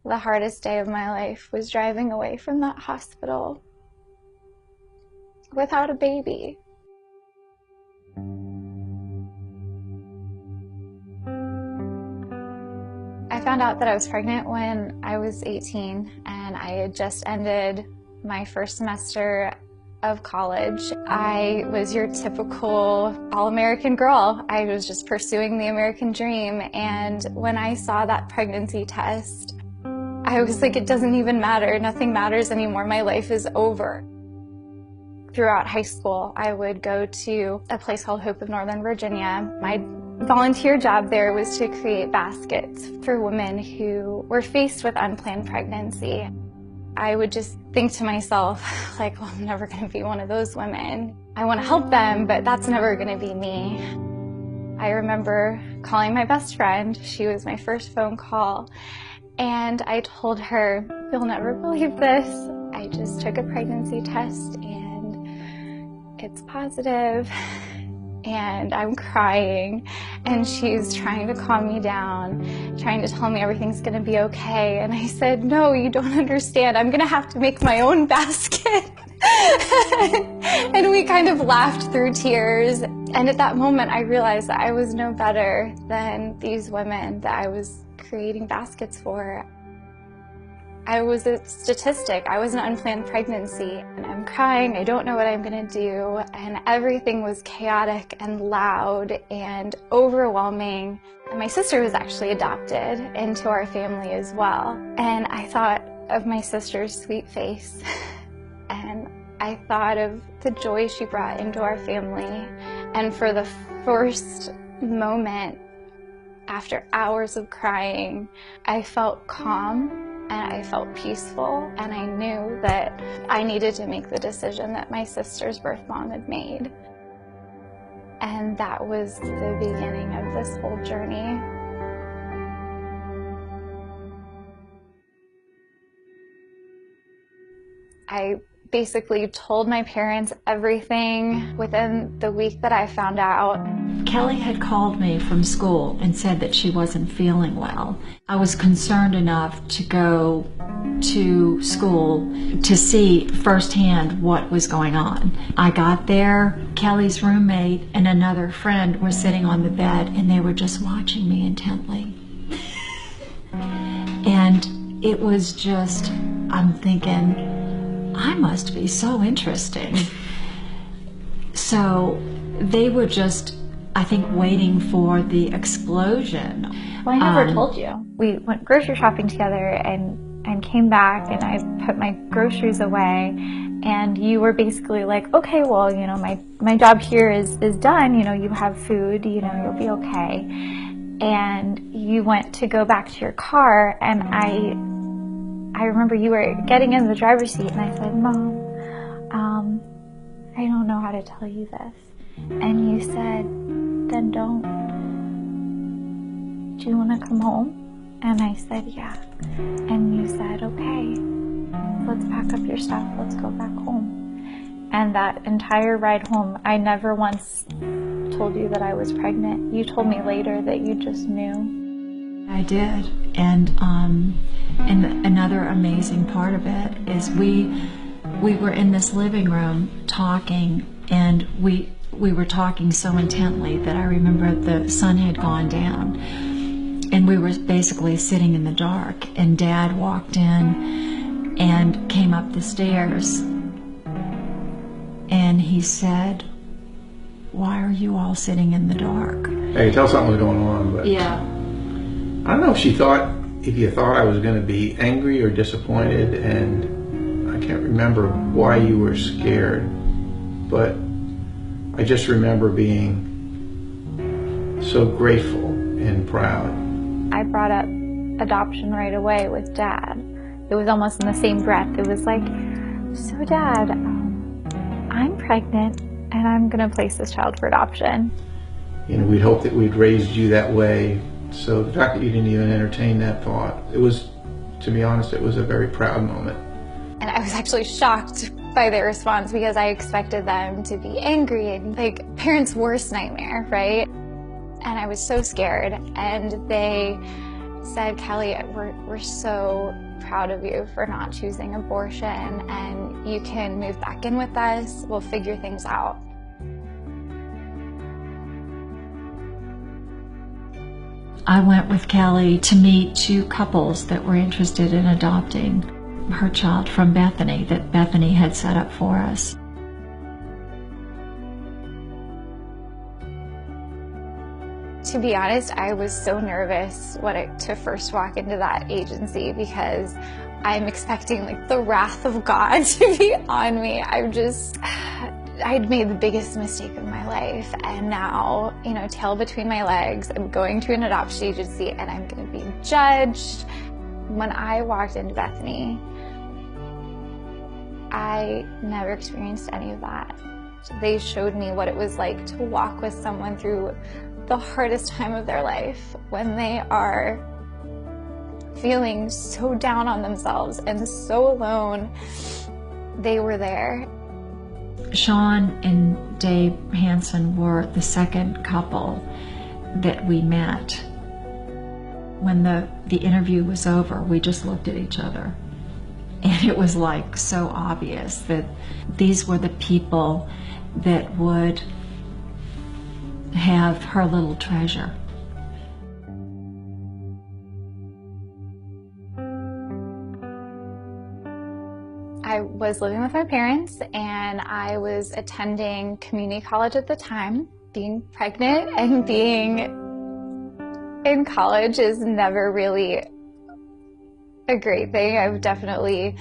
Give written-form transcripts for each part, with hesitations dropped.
The hardest day of my life was driving away from that hospital without a baby. I found out that I was pregnant when I was 18, and I had just ended my first semester of college. I was your typical all-American girl. I was just pursuing the American dream, and when I saw that pregnancy test, I was like, it doesn't even matter. Nothing matters anymore. My life is over. Throughout high school, I would go to a place called Hope of Northern Virginia. My volunteer job there was to create baskets for women who were faced with unplanned pregnancy. I would just think to myself, like, well, I'm never going to be one of those women. I want to help them, but that's never going to be me. I remember calling my best friend. She was my first phone call. And I told her, you'll never believe this. I just took a pregnancy test and it's positive. And I'm crying, and she's trying to calm me down, trying to tell me everything's gonna be okay. And I said, no, you don't understand. I'm gonna have to make my own basket. And we kind of laughed through tears. And at that moment, I realized that I was no better than these women that I was creating baskets for. I was a statistic. I was an unplanned pregnancy, and I'm crying. I don't know what I'm gonna do, and everything was chaotic and loud and overwhelming. And my sister was actually adopted into our family as well. And I thought of my sister's sweet face, and I thought of the joy she brought into our family. And for the first moment, after hours of crying, I felt calm. And I felt peaceful, and I knew that I needed to make the decision that my sister's birth mom had made. And that was the beginning of this whole journey. I basically told my parents everything within the week that I found out. Kelly had called me from school and said that she wasn't feeling well. I was concerned enough to go to school to see firsthand what was going on. I got there, Kelly's roommate and another friend were sitting on the bed, and they were just watching me intently. And it was just, I'm thinking, I must be so interesting. So they were just, I think, waiting for the explosion. Well, I never told you. We went grocery shopping together and came back, and I put my groceries away, and you were basically like, okay, well, you know, my job here is done, you know, you have food, you know, you'll be okay. And you went to go back to your car, and I remember you were getting in the driver's seat, and I said, Mom, I don't know how to tell you this. And you said, then don't. Do you want to come home? And I said, yeah. And you said, okay, let's pack up your stuff, let's go back home. And that entire ride home, I never once told you that I was pregnant. You told me later that you just knew. I did. And another amazing part of it is we were in this living room talking, and we were talking so intently that I remember the sun had gone down, and we were basically sitting in the dark, and Dad walked in and came up the stairs, and he said, why are you all sitting in the dark? I could tell something was going on, but yeah. I don't know if you thought I was going to be angry or disappointed, and I can't remember why you were scared, but I just remember being so grateful and proud. I brought up adoption right away with Dad. It was almost in the same breath. It was like, so Dad, I'm pregnant and I'm going to place this child for adoption. You know, we'd hoped that we'd raised you that way, so the fact that you didn't even entertain that thought, it was, to be honest, it was a very proud moment. And I was actually shocked by their response, because I expected them to be angry and like parents' worst nightmare, right? And I was so scared, and they said, Kelly, we're so proud of you for not choosing abortion, and you can move back in with us. We'll figure things out. I went with Kelly to meet 2 couples that were interested in adopting her child from Bethany, that Bethany had set up for us. To be honest, I was so nervous to first walk into that agency, because I'm expecting like the wrath of God to be on me. I'd made the biggest mistake of my life, and now, tail between my legs, I'm going to an adoption agency and I'm going to be judged. When I walked into Bethany, I never experienced any of that. They showed me what it was like to walk with someone through the hardest time of their life, when they are feeling so down on themselves and so alone. They were there. Sean and Dave Hansen were the second couple that we met. When the interview was over, we just looked at each other, and it was like so obvious that these were the people that would have her little treasure. I was living with my parents, and I was attending community college at the time. Being pregnant and being in college is never really a great thing. I've definitely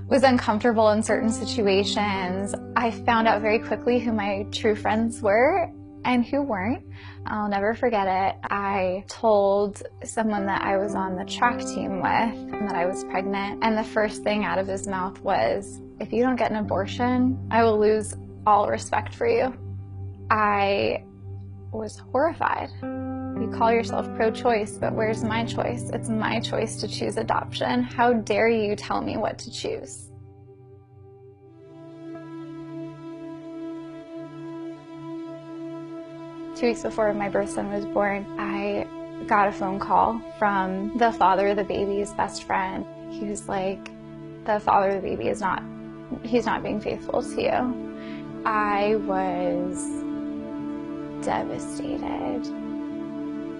was uncomfortable in certain situations. I found out very quickly who my true friends were and who weren't. I'll never forget it. I told someone that I was on the track team with and that I was pregnant, and the first thing out of his mouth was, "If you don't get an abortion, I will lose all respect for you." I was horrified. You call yourself pro-choice, but where's my choice? It's my choice to choose adoption. How dare you tell me what to choose? Two weeks before my birth son was born, I got a phone call from the father of the baby's best friend. He was like, "The father of the baby he's not being faithful to you." I was devastated.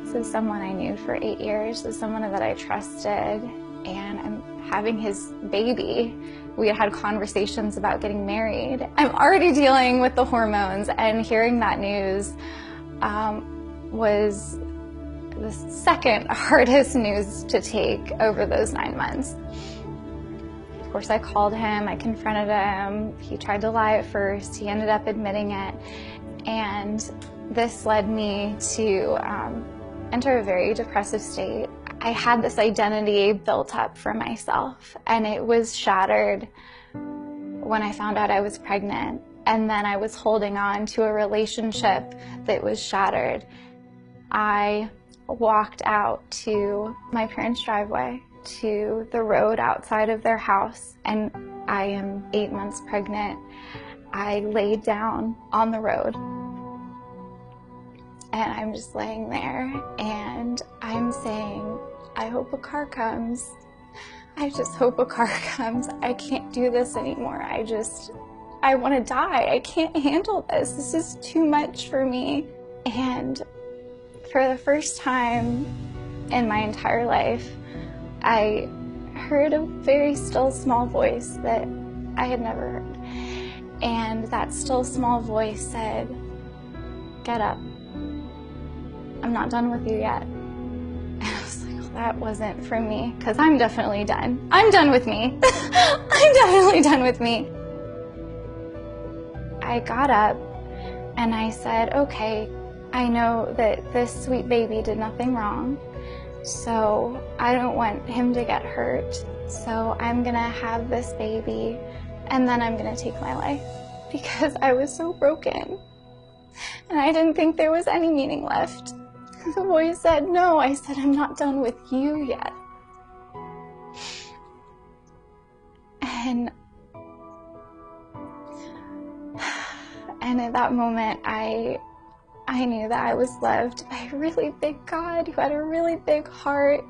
This is someone I knew for 8 years. This is someone that I trusted, and I'm having his baby. We had conversations about getting married. I'm already dealing with the hormones, and hearing that news was the second hardest news to take over those 9 months. Of course, I called him, I confronted him. He tried to lie at first. He ended up admitting it. And this led me to enter a very depressive state. I had this identity built up for myself, and it was shattered when I found out I was pregnant. And then I was holding on to a relationship that was shattered. I walked out to my parents' driveway, to the road outside of their house, and I am 8 months pregnant. I laid down on the road, and I'm just laying there, and I'm saying, "I hope a car comes. I just hope a car comes. I can't do this anymore. I want to die. I can't handle this. This is too much for me." And for the first time in my entire life, I heard a very still small voice that I had never heard. And that still small voice said, "Get up. I'm not done with you yet." And I was like, well, that wasn't for me, because I'm definitely done. I'm done with me. I'm definitely done with me. I got up and I said, okay, I know that this sweet baby did nothing wrong, so I don't want him to get hurt. So I'm gonna have this baby, and then I'm gonna take my life, because I was so broken and I didn't think there was any meaning left. The voice said, no. I said, I'm not done with you yet. And at that moment, I knew that I was loved by a really big God who had a really big heart.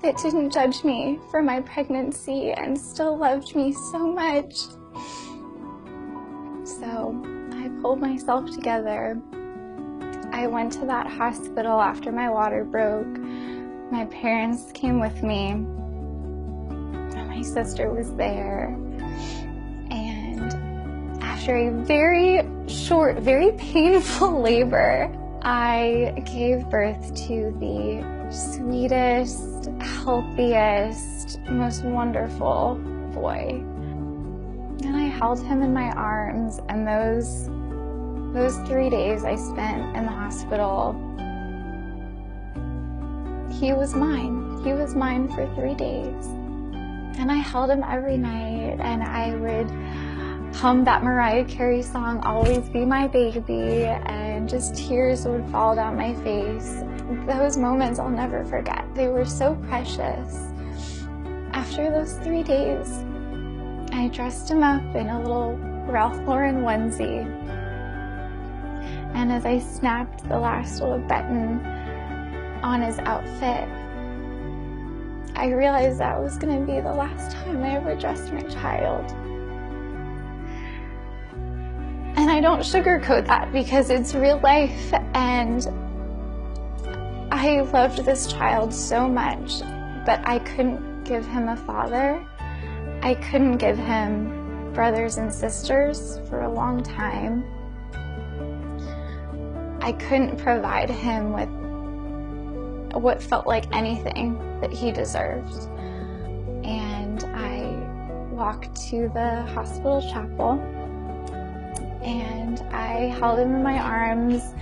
that didn't judge me for my pregnancy and still loved me so much. So I pulled myself together. I went to that hospital after my water broke. My parents came with me, and my sister was there. And after a very short, very painful labor, I gave birth to the sweetest, healthiest, most wonderful boy. And I held him in my arms, and those 3 days I spent in the hospital, he was mine. He was mine for 3 days. And I held him every night, and I would hum that Mariah Carey song, "Always Be My Baby," and just tears would fall down my face. Those moments I'll never forget. They were so precious. After those 3 days, I dressed him up in a little Ralph Lauren onesie. And as I snapped the last little button on his outfit, I realized that was going to be the last time I ever dressed my child. And I don't sugarcoat that because it's real life, and I loved this child so much, but I couldn't give him a father. I couldn't give him brothers and sisters for a long time. I couldn't provide him with what felt like anything that he deserved. And I walked to the hospital chapel, and I held him in my arms,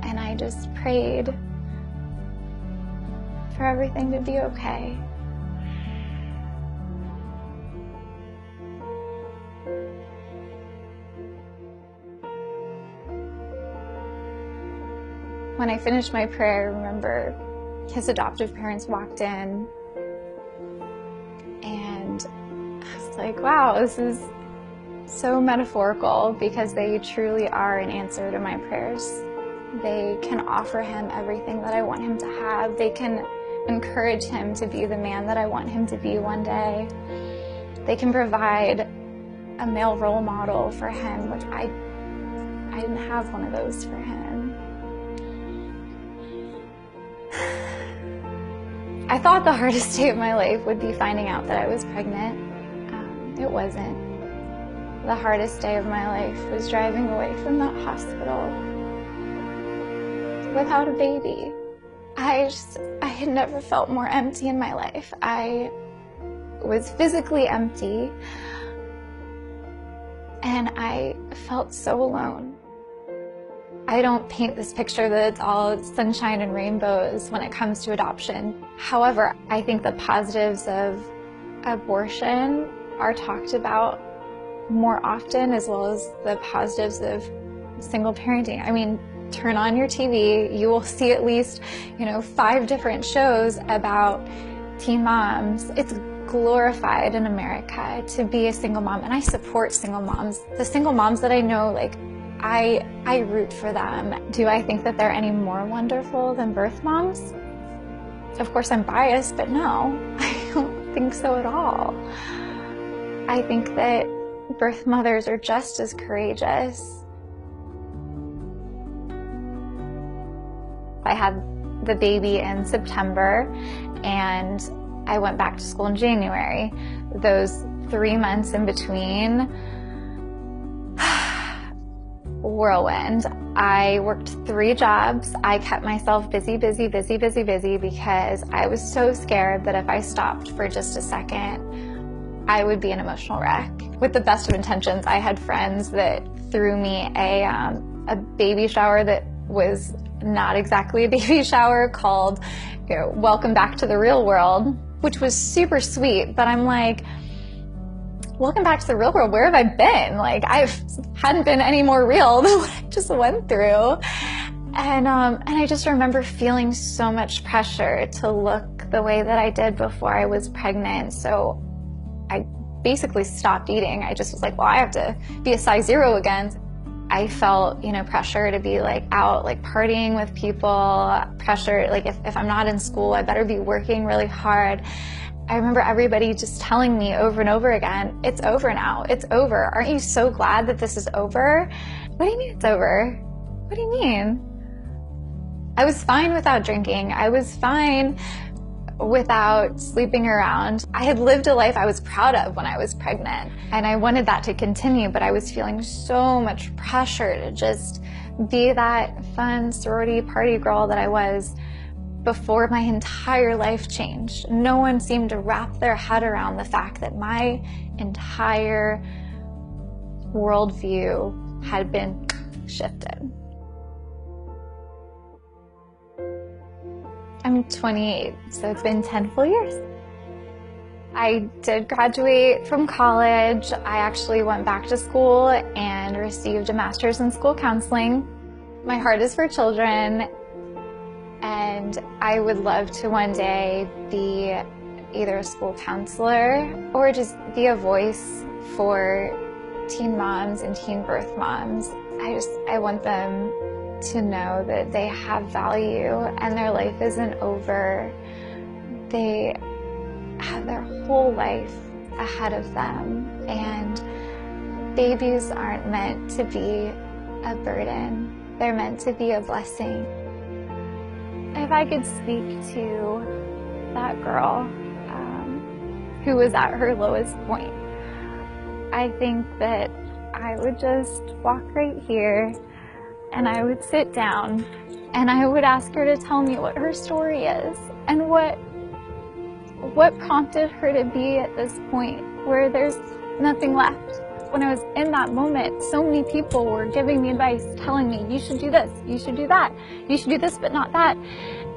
and I just prayed for everything to be okay. When I finished my prayer, I remember his adoptive parents walked in, and I was like, wow, this is so metaphorical, because they truly are an answer to my prayers. They can offer him everything that I want him to have. They can encourage him to be the man that I want him to be one day. They can provide a male role model for him, which I didn't have one of those for him. I thought the hardest day of my life would be finding out that I was pregnant. It wasn't. The hardest day of my life was driving away from that hospital without a baby. I had never felt more empty in my life. I was physically empty, and I felt so alone. I don't paint this picture that it's all sunshine and rainbows when it comes to adoption. However, I think the positives of abortion are talked about more often, as well as the positives of single parenting. I mean, turn on your TV, you will see at least, 5 different shows about teen moms. It's glorified in America to be a single mom, and I support single moms. The single moms that I know, I root for them. Do I think that they're any more wonderful than birth moms? Of course I'm biased, but no, I don't think so at all. I think that birth mothers are just as courageous. I had the baby in September, and I went back to school in January. Those 3 months in between, whirlwind. I worked 3 jobs. I kept myself busy because I was so scared that if I stopped for just a second, I would be an emotional wreck. With the best of intentions, I had friends that threw me a baby shower that was not exactly a baby shower, called, Welcome Back to the Real World, which was super sweet, but I'm like, welcome back to the real world. Where have I been? I hadn't been any more real than what I just went through. And I just remember feeling so much pressure to look the way that I did before I was pregnant. So I basically stopped eating. I just was like, well, I have to be a size 0 again. I felt, pressure to be like out, like partying with people, pressure, like if I'm not in school, I better be working really hard. I remember everybody just telling me over and over again, it's over now, it's over. Aren't you so glad that this is over? What do you mean it's over? What do you mean? I was fine without drinking. I was fine without sleeping around. I had lived a life I was proud of when I was pregnant, and I wanted that to continue, but I was feeling so much pressure to just be that fun sorority party girl that I was before my entire life changed. No one seemed to wrap their head around the fact that my entire worldview had been shifted. I'm 28, so it's been 10 full years. I did graduate from college. I actually went back to school and received a master's in school counseling. My heart is for children, and I would love to one day be either a school counselor or just be a voice for teen moms and teen birth moms. I want them to know that they have value and their life isn't over. They have their whole life ahead of them, and babies aren't meant to be a burden. They're meant to be a blessing. If I could speak to that girl who was at her lowest point, I think that I would just walk right here and I would sit down and I would ask her to tell me what her story is and what prompted her to be at this point where there's nothing left. When I was in that moment, so many people were giving me advice, telling me, you should do this, you should do that, you should do this but not that.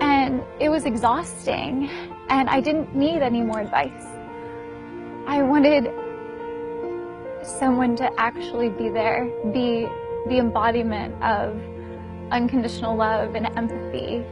And it was exhausting, and I didn't need any more advice. I wanted someone to actually be there, be the embodiment of unconditional love and empathy.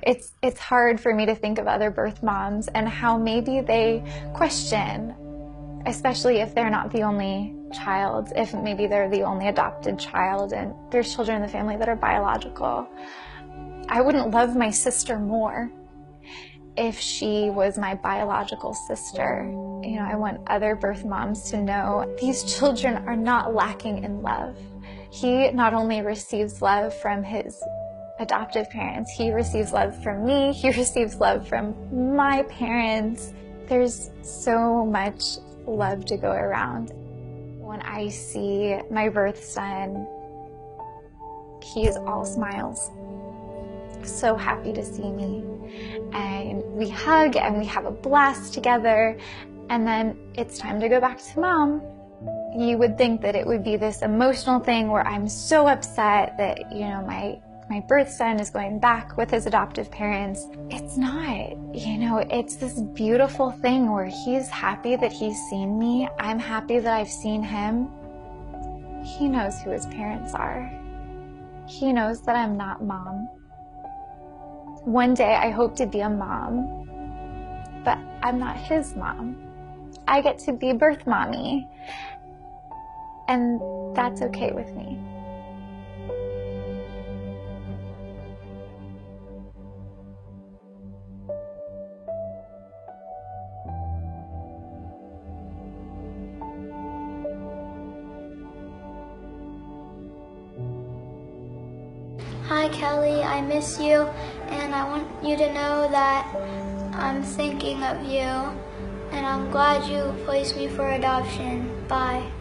It's hard for me to think of other birth moms and how maybe they question, especially if they're not the only child, if maybe they're the only adopted child and there's children in the family that are biological. I wouldn't love my sister more if she was my biological sister. I want other birth moms to know these children are not lacking in love. He not only receives love from his adoptive parents, he receives love from me, he receives love from my parents. There's so much love to go around. When I see my birth son, he is all smiles. So happy to see me. And we hug and we have a blast together. And then it's time to go back to mom. You would think that it would be this emotional thing where I'm so upset that, my birth son is going back with his adoptive parents. It's not, it's this beautiful thing where he's happy that he's seen me. I'm happy that I've seen him. He knows who his parents are. He knows that I'm not mom. One day I hope to be a mom, but I'm not his mom. I get to be birth mommy, and that's okay with me. Hi Kelly, I miss you, and I want you to know that I'm thinking of you, and I'm glad you placed me for adoption. Bye.